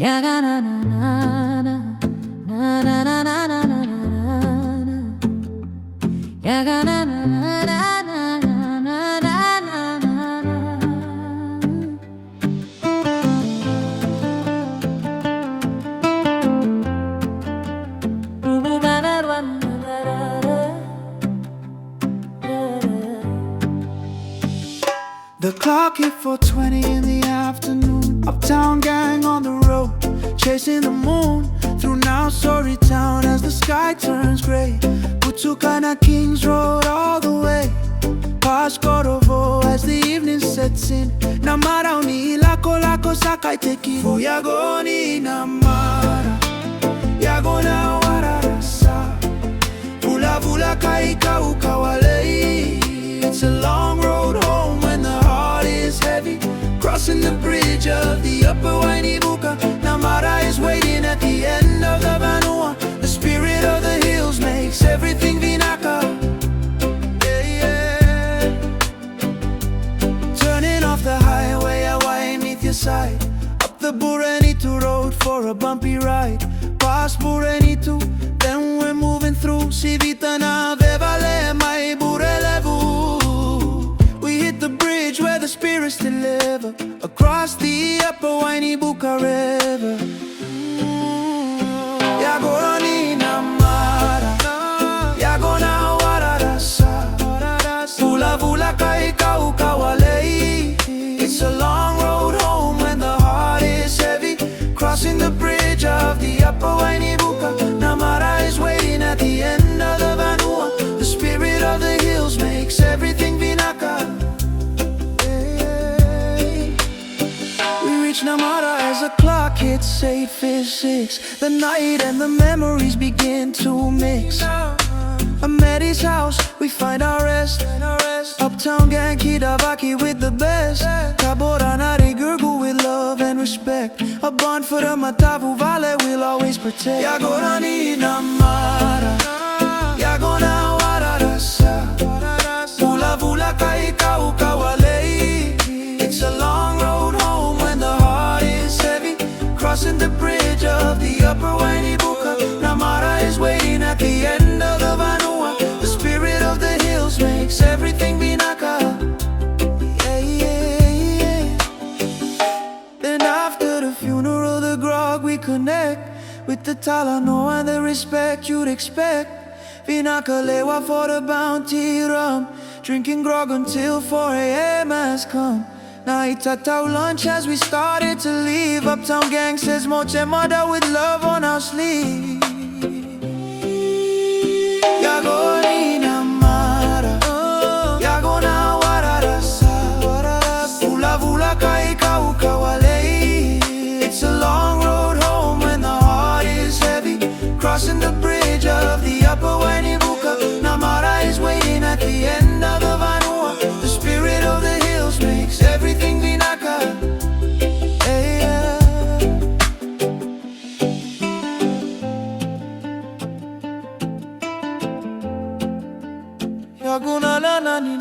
Yaqona na na na na na na na na. Yaqona na na na na na na na na. The clock hit 4:20 in the afternoon. Uptown Gang on the road, chasing the moon through Nausori town as the sky turns gray. Vude-fusion Kings Road all the way past Korovou as the evening sets in. Namara ni lako sakai teki for Yaqona Namara, Yaqona Wararasa, Bula Vinaka ukawale. It's a long road home when the heart is heavy, crossing the bridge of the Upper Wainibuka. Namara is waiting at the end of the vanua. The spirit of the hills makes everything Vinaka. Yeah, yeah. Turning off the highway at Waimithia side, up the Burelevu road for a bumpy ride, past Burelevu, then we're moving through sivita na veivale, my Burelevu. We hit the bridge where the spirits deliver, across the Upper Wainibuka river. Yaqona Namara, Yaqona Wararasa, Bula Vinaka ukawale. It's a long road home when the heart is heavy, crossing the bridge of the Upper Wainibuka. Namara is waiting at the end of the vanua. The spirit of the hills makes everything Vinaka. Namara as the clock hits 8:56. The night and the memories begin to mix. At Meri's house we find our rest. Uptown Gang Kidavaki with the best. Kaboranari Gurgu with love and respect. A bond for the matavuvale we'll always protect. Yaqona Namara, Yaqona Wararasa, Bula Vinaka ukawale. It's a long road home when the heart is heavy, crossing the bridge of the Upper Wainibuka. Namara is waiting at the end of the vanua. The spirit of the hills makes everything Vinaka. Yeah, yeah, yeah. Then after the funeral, the grog we connect with the talano and the respect you'd expect. Vinaka lewa for the bounty rum, drinking grog until 4 a.m. has come. Night at our lunch as we started to leave. Uptown Gang says moche mother with love on our sleeve. Yaqona Namara, Yaqona Wararasa, Bula Vinaka ukawale. It's a long road home when the heart is heavy, crossing the bridge of the Upper Wainibuka. Namara is waiting at the end of the vanua. The spirit of the hills makes everything Vinaka. Hey, yeah. Yaqona la la ni